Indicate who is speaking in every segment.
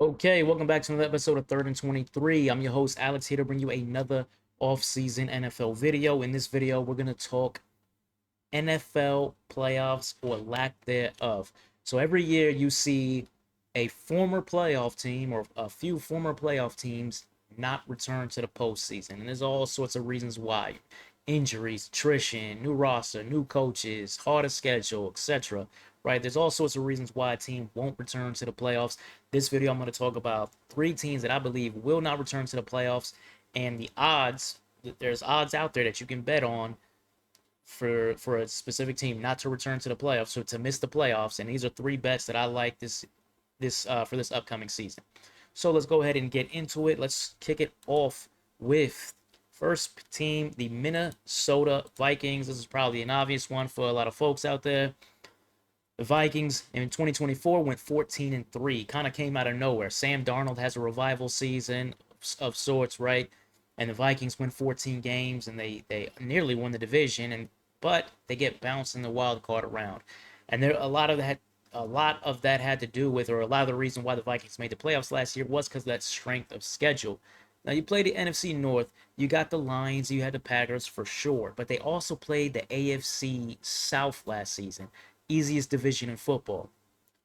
Speaker 1: Okay, welcome back to another episode of Third and 23. I'm your host, Alex, here to bring you another off-season NFL video. In this video, we're going to talk NFL playoffs or lack thereof. So every year you see a former playoff team or a few former playoff teams not return to the postseason. And there's all sorts of reasons why. Injuries, attrition, new roster, new coaches, harder schedule, etc. Right? There's all sorts of reasons why a team won't return to the playoffs. This video, I'm going to talk about three teams that I believe will not return to the playoffs and the odds. There's odds out there that you can bet on for a specific team not to return to the playoffs, so to miss the playoffs. And these are three bets that I like for this upcoming season. So let's go ahead and get into it. Let's kick it off with first team, the Minnesota Vikings. This is probably an obvious one for a lot of folks out there. The Vikings in 2024 went 14-3, kind of came out of nowhere. Sam Darnold has a revival season of sorts, right? And the Vikings win 14 games and they nearly won the division, but they get bounced in the wild card round. And there a lot of that had to do with, or a lot of the reason why the Vikings made the playoffs last year was because of that strength of schedule. Now you played the NFC North, you got the Lions, you had the Packers for sure, but they also played the AFC South last season, easiest division in football.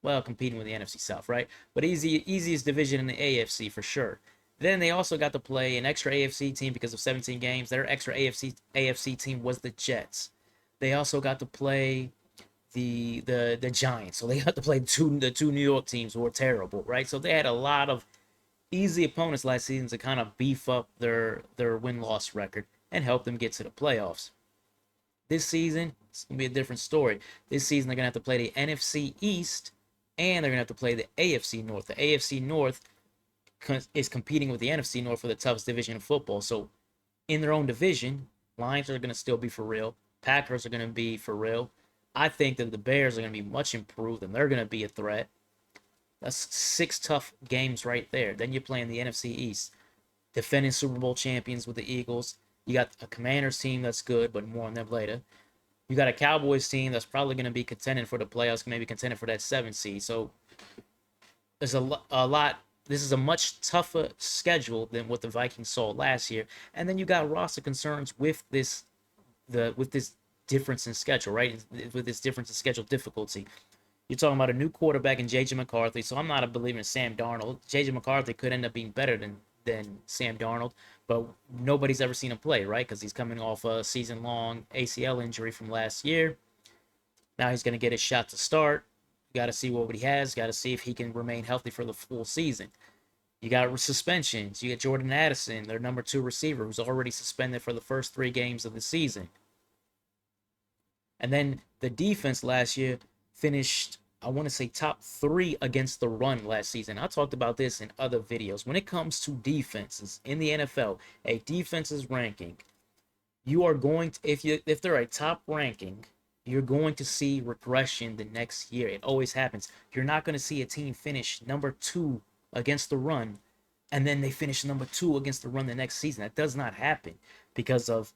Speaker 1: Well, competing with the NFC South, right? But easiest division in the AFC for sure. Then they also got to play an extra AFC team because of 17 games. Their extra AFC team was the Jets. They also got to play the Giants. So they got to play the two New York teams who were terrible, right? So they had a lot of easy opponents last season to kind of beef up their win-loss record and help them get to the playoffs. This season, it's going to be a different story. This season, they're going to have to play the NFC East and they're going to have to play the AFC North. The AFC North is competing with the NFC North for the toughest division in football. So in their own division, Lions are going to still be for real. Packers are going to be for real. I think that the Bears are going to be much improved and they're going to be a threat. That's 6 tough games right there. Then you're playing the NFC East, defending Super Bowl champions with the Eagles. You got a Commanders team that's good, but more on them later. You got a Cowboys team that's probably going to be contending for the playoffs, maybe contending for that 7th seed. So there's a lot. This is a much tougher schedule than what the Vikings saw last year. And then you got roster concerns with this difference in schedule, right? With this difference in schedule difficulty. You're talking about a new quarterback in J.J. McCarthy, so I'm not a believer in Sam Darnold. J.J. McCarthy could end up being better than Sam Darnold, but nobody's ever seen him play, right? Because he's coming off a season-long ACL injury from last year. Now he's going to get his shot to start. You got to see what he has. Got to see if he can remain healthy for the full season. You got suspensions. You got Jordan Addison, their number 2 receiver, who's already suspended for the first 3 games of the season. And then the defense last year finished, I want to say, top 3 against the run last season. I talked about this in other videos. When it comes to defenses in the NFL, a defense's ranking, you are going to, if they're a top ranking, you're going to see regression the next year. It always happens. You're not going to see a team finish number 2 against the run and then they finish number 2 against the run the next season. That does not happen because of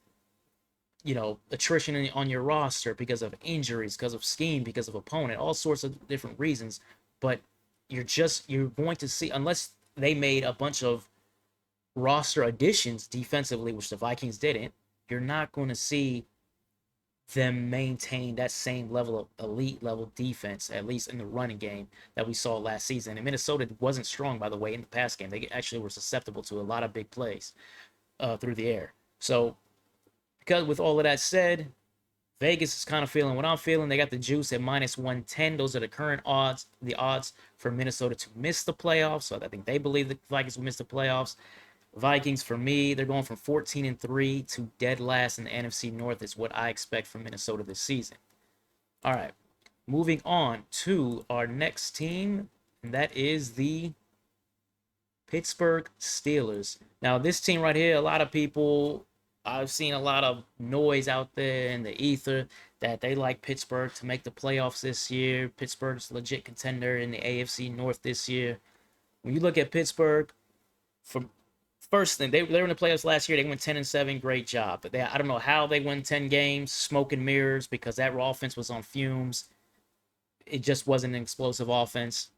Speaker 1: attrition on your roster, because of injuries, because of scheme, because of opponent, all sorts of different reasons. But you're going to see, unless they made a bunch of roster additions defensively, which the Vikings didn't, you're not going to see them maintain that same level of elite level defense, at least in the running game that we saw last season. And Minnesota wasn't strong, by the way, in the pass game. They actually were susceptible to a lot of big plays through the air. So because with all of that said, Vegas is kind of feeling what I'm feeling. They got the juice at -110. Those are the current odds, the odds for Minnesota to miss the playoffs. So I think they believe the Vikings will miss the playoffs. Vikings, for me, they're going from 14-3 to dead last in the NFC North is what I expect from Minnesota this season. All right, moving on to our next team, and that is the Pittsburgh Steelers. Now, this team right here, a lot of people, I've seen a lot of noise out there in the ether that they like Pittsburgh to make the playoffs this year. Pittsburgh's a legit contender in the AFC North this year. When you look at Pittsburgh, from first thing, they were in the playoffs last year. They went 10-7. Great job. But I don't know how they won 10 games, smoke and mirrors, because that offense was on fumes. It just wasn't an explosive offense.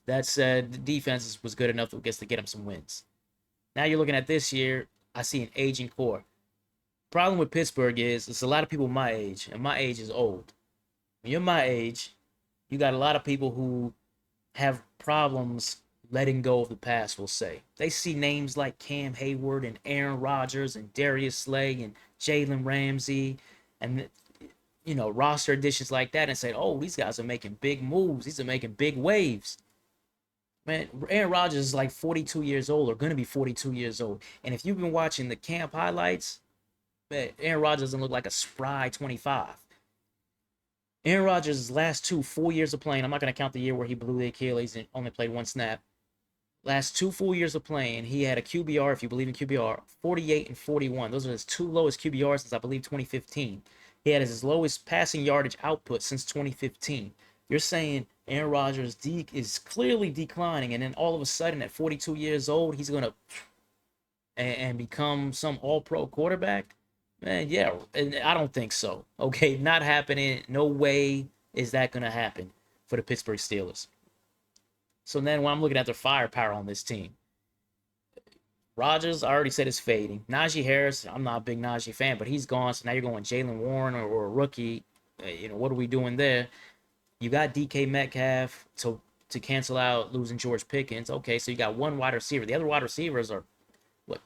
Speaker 1: That said, the defense was good enough to get him some wins. Now you're looking at this year. I see an aging core. Problem with Pittsburgh is it's a lot of people my age, and my age is old. When you're my age, you got a lot of people who have problems letting go of the past, we'll say. They see names like Cam Hayward and Aaron Rodgers and Darius Slay and Jalen Ramsey and roster additions like that and say, oh, these guys are making big moves. These are making big waves. Man, Aaron Rodgers is like 42 years old or going to be 42 years old. And if you've been watching the camp highlights, man, Aaron Rodgers doesn't look like a spry 25. Aaron Rodgers' last two full years of playing, I'm not going to count the year where he blew the Achilles and only played one snap. Last 2 full years of playing, he had a QBR, if you believe in QBR, 48 and 41. Those are his 2 lowest QBRs since, I believe, 2015. He had his lowest passing yardage output since 2015. You're saying Aaron Rodgers is clearly declining, and then all of a sudden, at 42 years old, he's going to and become some all-pro quarterback? Man, yeah, and I don't think so. Okay, not happening. No way is that going to happen for the Pittsburgh Steelers. So then when I'm looking at their firepower on this team, Rodgers, I already said, is fading. Najee Harris, I'm not a big Najee fan, but he's gone. So now you're going Jaylen Warren or a rookie. What are we doing there? You got DK Metcalf to cancel out losing George Pickens. Okay, so you got one wide receiver. The other wide receivers are what?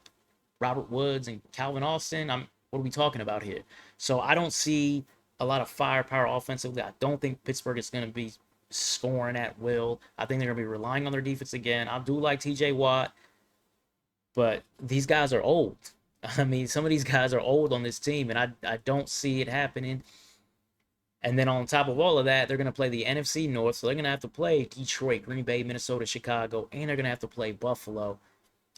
Speaker 1: Robert Woods and Calvin Austin. What are we talking about here? So I don't see a lot of firepower offensively. I don't think Pittsburgh is going to be scoring at will. I think they're going to be relying on their defense again. I do like TJ Watt, but these guys are old. I mean, some of these guys are old on this team, and I don't see it happening. And then on top of all of that, they're going to play the NFC North, so they're going to have to play Detroit, Green Bay, Minnesota, Chicago, and they're going to have to play Buffalo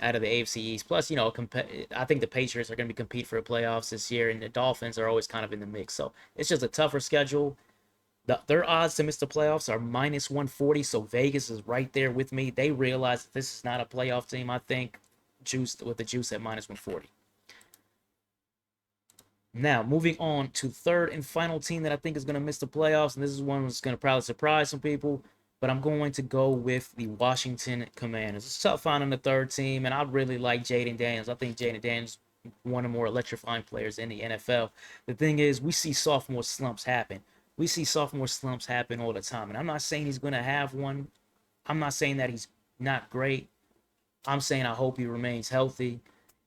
Speaker 1: out of the AFC East. Plus, I think the Patriots are going to be compete for the playoffs this year, and the Dolphins are always kind of in the mix. So it's just a tougher schedule. Their odds to miss the playoffs are minus 140, so Vegas is right there with me. They realize that this is not a playoff team. I think with the juice at minus 140. Now, moving on to third and final team that I think is going to miss the playoffs, and this is one that's going to probably surprise some people, but I'm going to go with the Washington Commanders. It's tough finding the third team, and I really like Jaden Daniels. I think Jaden Daniels is one of the more electrifying players in the NFL. The thing is, we see sophomore slumps happen. We see sophomore slumps happen all the time, and I'm not saying he's going to have one. I'm not saying that he's not great. I'm saying I hope he remains healthy,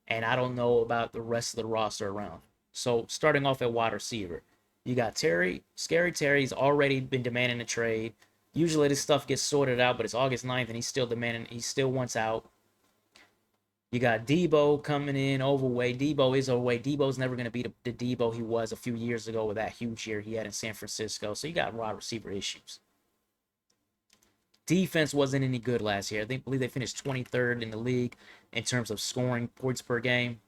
Speaker 1: and I don't know about the rest of the roster around. So starting off at wide receiver, you got Terry. Scary Terry's already been demanding a trade. Usually this stuff gets sorted out, but it's August 9th, and he's still demanding. He still wants out. You got Debo coming in overweight. Debo is overweight. Debo's never going to be the Debo he was a few years ago with that huge year he had in San Francisco. So you got wide receiver issues. Defense wasn't any good last year. I believe they finished 23rd in the league in terms of scoring points per game.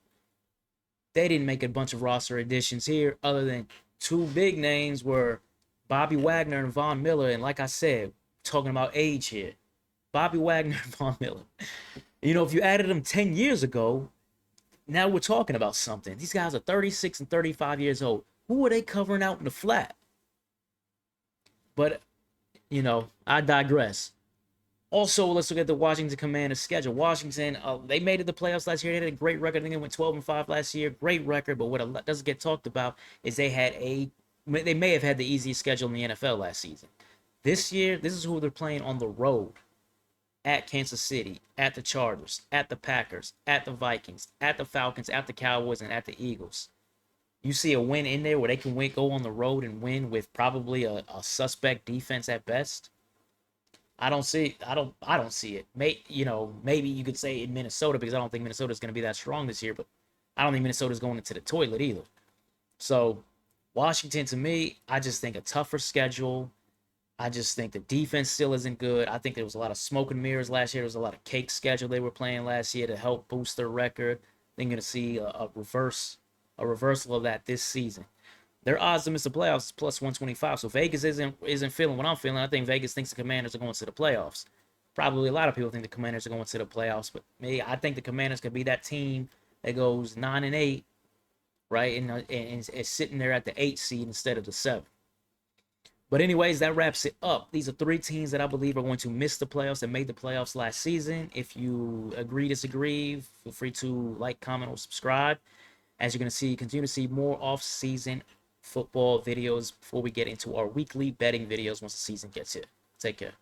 Speaker 1: They didn't make a bunch of roster additions here other than 2 big names were Bobby Wagner and Von Miller. And like I said, talking about age here, Bobby Wagner and Von Miller. If you added them 10 years ago, now we're talking about something. These guys are 36 and 35 years old. Who are they covering out in the flat? But, I digress. Also, let's look at the Washington Commanders schedule. Washington, they made it the playoffs last year. They had a great record. I think they went 12-5 last year. Great record, but what doesn't get talked about is they may have had the easiest schedule in the NFL last season. This year, this is who they're playing on the road. At Kansas City, at the Chargers, at the Packers, at the Vikings, at the Falcons, at the Cowboys, and at the Eagles. You see a win in there where they can go on the road and win with probably a suspect defense at best. I don't see it. Maybe you could say in Minnesota, because I don't think Minnesota's going to be that strong this year, but I don't think Minnesota's going into the toilet either. So Washington, to me, I just think a tougher schedule. I just think the defense still isn't good. I think there was a lot of smoke and mirrors last year. There was a lot of cake schedule they were playing last year to help boost their record. They're going to see a reversal of that this season. Their odds to miss the playoffs is plus 125. So Vegas isn't feeling what I'm feeling. I think Vegas thinks the Commanders are going to the playoffs. Probably a lot of people think the Commanders are going to the playoffs, but I think the Commanders could be that team that goes 9-8, right, and is sitting there at the 8 seed instead of the 7. But anyways, that wraps it up. These are three teams that I believe are going to miss the playoffs and made the playoffs last season. If you agree, disagree, feel free to like, comment, or subscribe. As you're going to see, continue to see more off-season football videos before we get into our weekly betting videos once the season gets here. Take care.